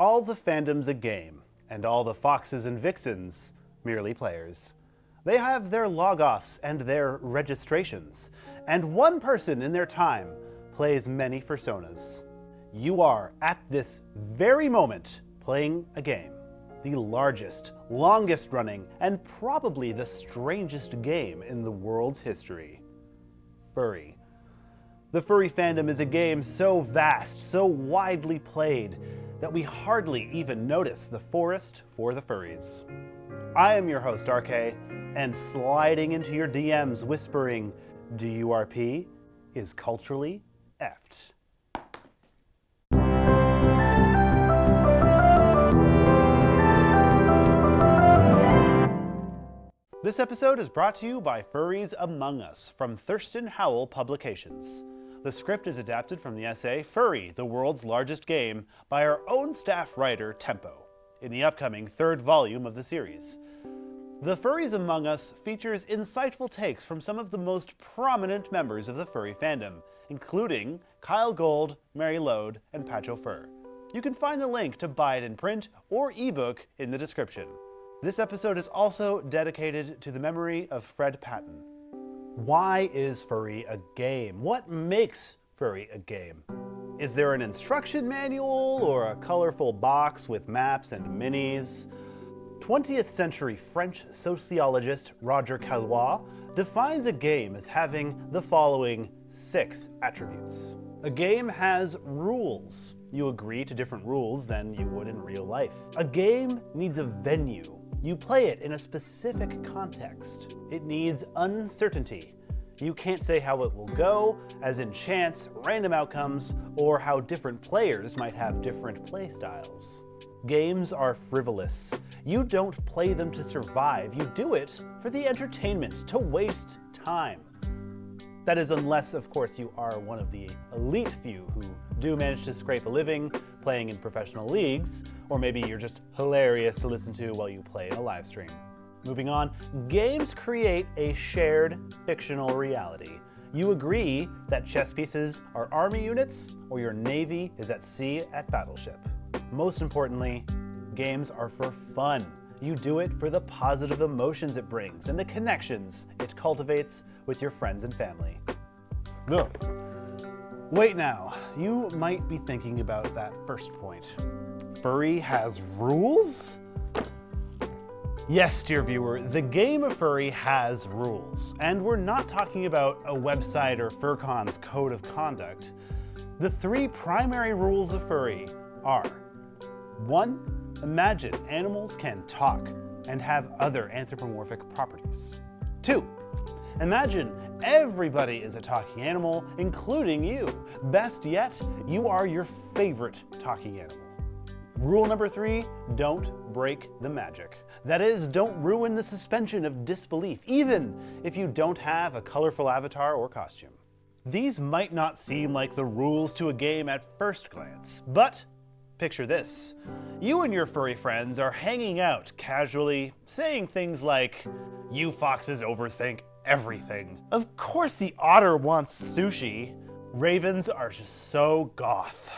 All the fandom's a game, and all the foxes and vixens merely players. They have their log-offs and their registrations, and one person in their time plays many Fursonas. You are, at this very moment, playing a game. The largest, longest running, and probably the strangest game in the world's history. Furry. The furry fandom is a game so vast, so widely played, that we hardly even notice the forest for the furries. I am your host, Arrkay, and sliding into your DMs whispering, DURP is culturally effed. This episode is brought to you by Furries Among Us from Thurston Howell Publications. The script is adapted from the essay Furry, the World's Largest Game by our own staff writer, Tempo, in the upcoming third volume of the series. The Furries Among Us features insightful takes from some of the most prominent members of the furry fandom, including Kyle Gold, Mary Lode, and Patcho Fur. You can find the link to buy it in print or ebook in the description. This episode is also dedicated to the memory of Fred Patton. Why is Furry a game? What makes Furry a game? Is there an instruction manual or a colorful box with maps and minis? 20th century French sociologist Roger Caillois defines a game as having the following 6 attributes. A game has rules. You agree to different rules than you would in real life. A game needs a venue. You play it in a specific context. It needs uncertainty. You can't say how it will go, as in chance, random outcomes, or how different players might have different play styles. Games are frivolous. You don't play them to survive. You do it for the entertainment, to waste time. That is unless, of course, you are one of the elite few who do manage to scrape a living playing in professional leagues, or maybe you're just hilarious to listen to while you play in a live stream. Moving on, games create a shared fictional reality. You agree that chess pieces are army units, or your navy is at sea at battleship. Most importantly, games are for fun. You do it for the positive emotions it brings and the connections it cultivates with your friends and family. Ugh. Wait now, you might be thinking about that first point. Furry has rules? Yes, dear viewer, the game of Furry has rules, and we're not talking about a website or FurCon's code of conduct. The 3 primary rules of Furry are: 1. Imagine animals can talk and have other anthropomorphic properties. 2. Imagine everybody is a talking animal, including you. Best yet, you are your favorite talking animal. Rule number 3, don't break the magic. That is, don't ruin the suspension of disbelief, even if you don't have a colorful avatar or costume. These might not seem like the rules to a game at first glance, but picture this. You and your furry friends are hanging out casually, saying things like, "You foxes overthink everything. Of course the otter wants sushi. Ravens are just so goth."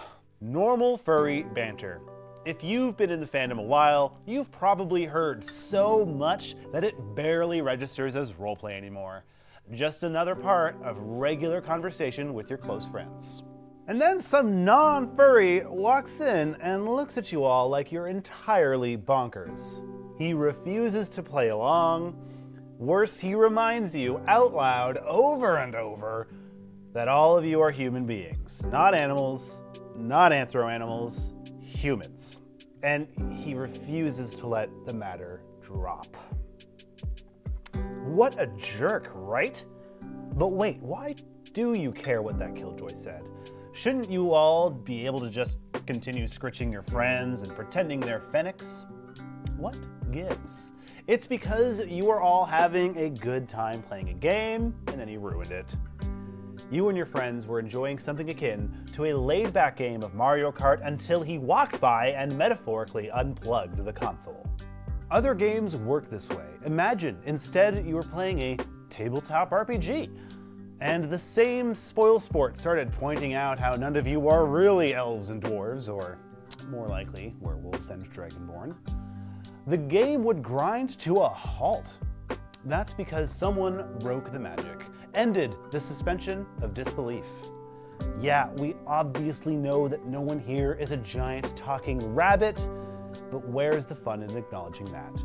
Normal furry banter. If you've been in the fandom a while, you've probably heard so much that it barely registers as roleplay anymore. Just another part of regular conversation with your close friends. And then some non-furry walks in and looks at you all like you're entirely bonkers. He refuses to play along. Worse, he reminds you out loud over and over that all of you are human beings. Not animals, not anthro-animals, humans. And he refuses to let the matter drop. What a jerk, right? But wait, why do you care what that killjoy said? Shouldn't you all be able to just continue scritching your friends and pretending they're fennecs? What gives? It's because you are all having a good time playing a game, and then he ruined it. You and your friends were enjoying something akin to a laid-back game of Mario Kart until he walked by and metaphorically unplugged the console. Other games work this way. Imagine instead you were playing a tabletop RPG, and the same spoil sport started pointing out how none of you are really elves and dwarves, or more likely werewolves and dragonborn, the game would grind to a halt. That's because someone broke the magic, ended the suspension of disbelief. Yeah, we obviously know that no one here is a giant talking rabbit, but where's the fun in acknowledging that?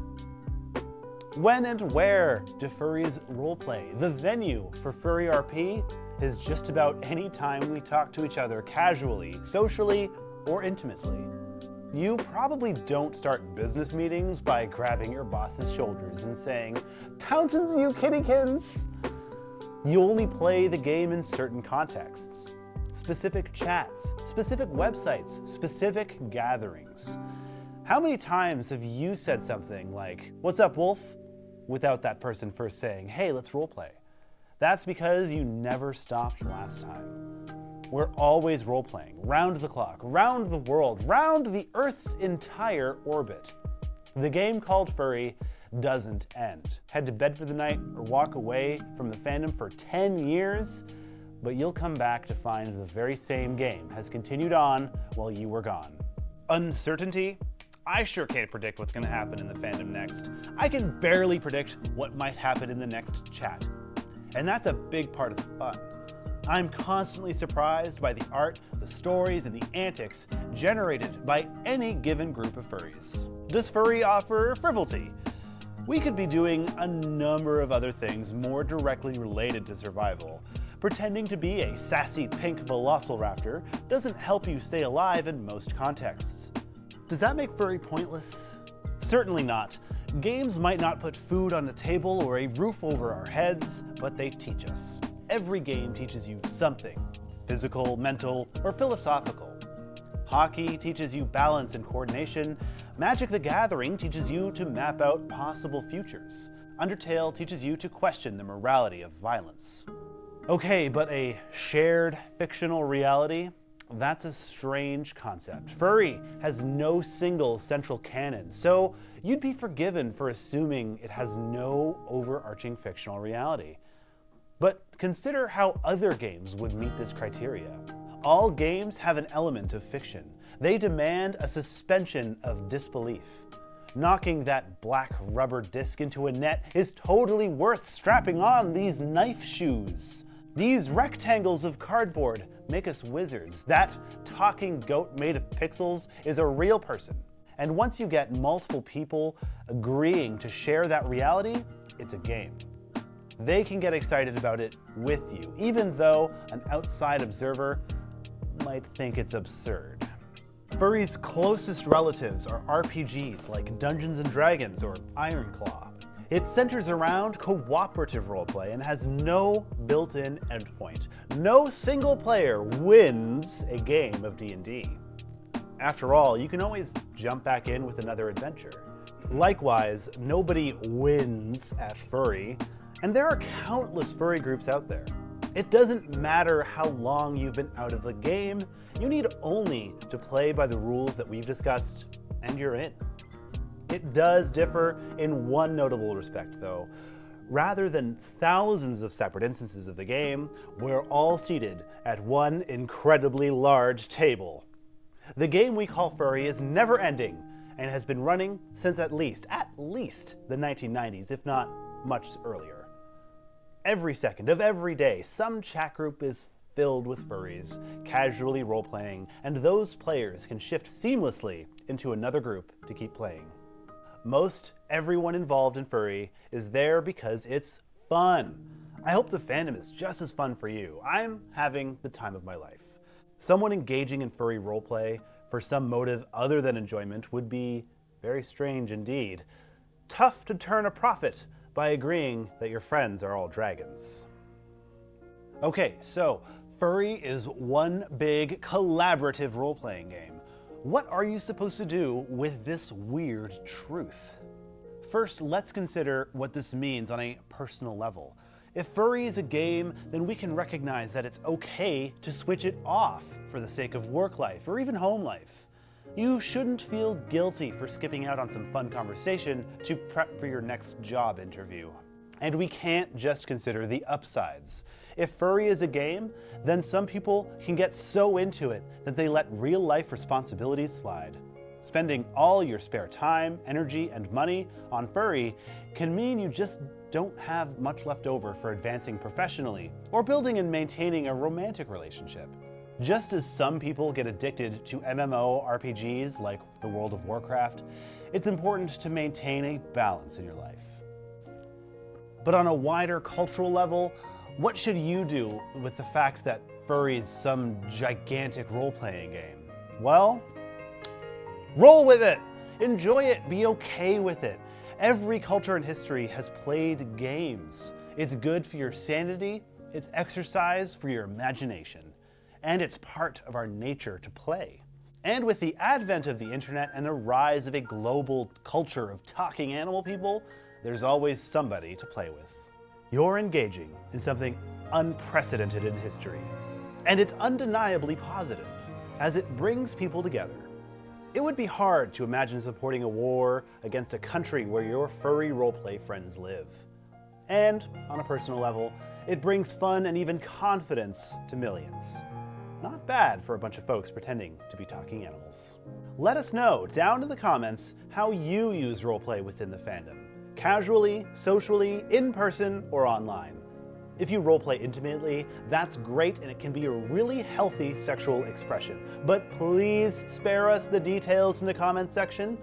When and where do furries roleplay? The venue for Furry RP is just about any time we talk to each other casually, socially, or intimately. You probably don't start business meetings by grabbing your boss's shoulders and saying, "Pouncins, you kittykins!" You only play the game in certain contexts. Specific chats, specific websites, specific gatherings. How many times have you said something like, "What's up, Wolf?" without that person first saying, "Hey, let's roleplay"? That's because you never stopped last time. We're always roleplaying, round the clock, round the world, round the Earth's entire orbit. The game called Furry doesn't end. Head to bed for the night or walk away from the fandom for 10 years, but you'll come back to find the very same game has continued on while you were gone. Uncertainty? I sure can't predict what's going to happen in the fandom next. I can barely predict what might happen in the next chat. And that's a big part of the fun. I'm constantly surprised by the art, the stories, and the antics generated by any given group of furries. Does Furry offer Frivolity? We could be doing a number of other things more directly related to survival. Pretending to be a sassy pink velociraptor doesn't help you stay alive in most contexts. Does that make Furry pointless? Certainly not. Games might not put food on the table or a roof over our heads, but they teach us. Every game teaches you something, physical, mental, or philosophical. Hockey teaches you balance and coordination. Magic the Gathering teaches you to map out possible futures. Undertale teaches you to question the morality of violence. Okay, but a shared fictional reality? That's a strange concept. Furry has no single central canon, so you'd be forgiven for assuming it has no overarching fictional reality. But consider how other games would meet this criteria. All games have an element of fiction. They demand a suspension of disbelief. Knocking that black rubber disc into a net is totally worth strapping on these knife shoes. These rectangles of cardboard make us wizards. That talking goat made of pixels is a real person. And once you get multiple people agreeing to share that reality, it's a game. They can get excited about it with you, even though an outside observer might think it's absurd. Furry's closest relatives are RPGs like Dungeons & Dragons or Ironclaw. It centers around cooperative roleplay and has no built-in endpoint. No single player wins a game of D&D. After all, you can always jump back in with another adventure. Likewise, nobody wins at Furry, and there are countless furry groups out there. It doesn't matter how long you've been out of the game, you need only to play by the rules that we've discussed, and you're in. It does differ in one notable respect, though. Rather than thousands of separate instances of the game, we're all seated at one incredibly large table. The game we call Furry is never ending and has been running since at least the 1990s, if not much earlier. Every second of every day, some chat group is filled with furries, casually role-playing, and those players can shift seamlessly into another group to keep playing. Most everyone involved in Furry is there because it's fun. I hope the fandom is just as fun for you. I'm having the time of my life. Someone engaging in Furry roleplay for some motive other than enjoyment would be very strange indeed. Tough to turn a profit by agreeing that your friends are all dragons. Okay, so Furry is one big collaborative role-playing game. What are you supposed to do with this weird truth? First, let's consider what this means on a personal level. If Furry is a game, then we can recognize that it's okay to switch it off for the sake of work life or even home life. You shouldn't feel guilty for skipping out on some fun conversation to prep for your next job interview. And we can't just consider the upsides. If furry is a game, then some people can get so into it that they let real-life responsibilities slide. Spending all your spare time, energy, and money on furry can mean you just don't have much left over for advancing professionally or building and maintaining a romantic relationship. Just as some people get addicted to MMORPGs like the World of Warcraft, it's important to maintain a balance in your life. But on a wider cultural level, what should you do with the fact that furry is some gigantic role-playing game? Well, roll with it! Enjoy it, be okay with it. Every culture in history has played games. It's good for your sanity, it's exercise for your imagination, and it's part of our nature to play. And with the advent of the internet and the rise of a global culture of talking animal people, there's always somebody to play with. You're engaging in something unprecedented in history, and it's undeniably positive, as it brings people together. It would be hard to imagine supporting a war against a country where your furry roleplay friends live. And, on a personal level, it brings fun and even confidence to millions. Not bad for a bunch of folks pretending to be talking animals. Let us know down in the comments how you use roleplay within the fandom. Casually, socially, in person, or online. If you roleplay intimately, that's great and it can be a really healthy sexual expression. But please spare us the details in the comments section.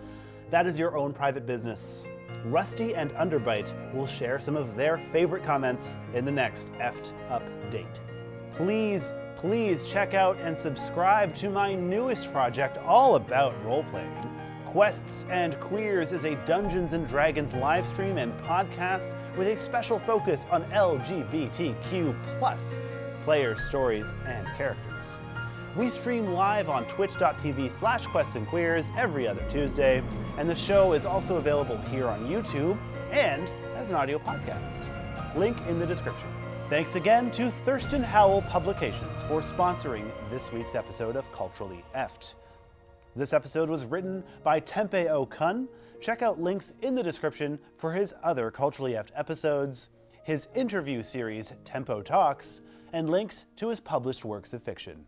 That is your own private business. Rusty and Underbite will share some of their favorite comments in the next Effed update. Please check out and subscribe to my newest project all about roleplaying. Quests and Queers is a Dungeons & Dragons live stream and podcast with a special focus on LGBTQ+ players, stories, and characters. We stream live on twitch.tv/questsandqueers every other Tuesday, and the show is also available here on YouTube and as an audio podcast. Link in the description. Thanks again to Thurston Howell Publications for sponsoring this week's episode of Culturally Effed. This episode was written by Tempe O'Kun. Check out links in the description for his other Culturally Effed episodes, his interview series Tempo Talks, and links to his published works of fiction.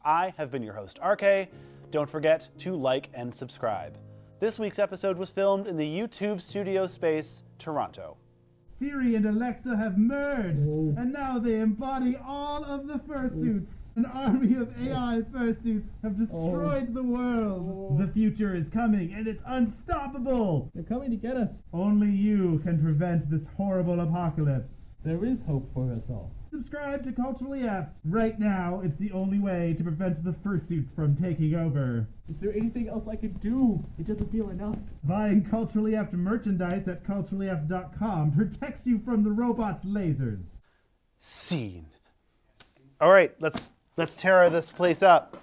I have been your host, Arrkay. Don't forget to like and subscribe. This week's episode was filmed in the YouTube studio space, Toronto. Siri and Alexa have merged, and now they embody all of the fursuits. An army of AI fursuits have destroyed the world. The future is coming, and it's unstoppable. They're coming to get us. Only you can prevent this horrible apocalypse. There is hope for us all. Subscribe to Culturally Effed. Right now, it's the only way to prevent the fursuits from taking over. Is there anything else I could do? It doesn't feel enough. Buying Culturally Effed merchandise at culturallyeffed.com protects you from the robots' lasers. Scene. All right, let's tear this place up.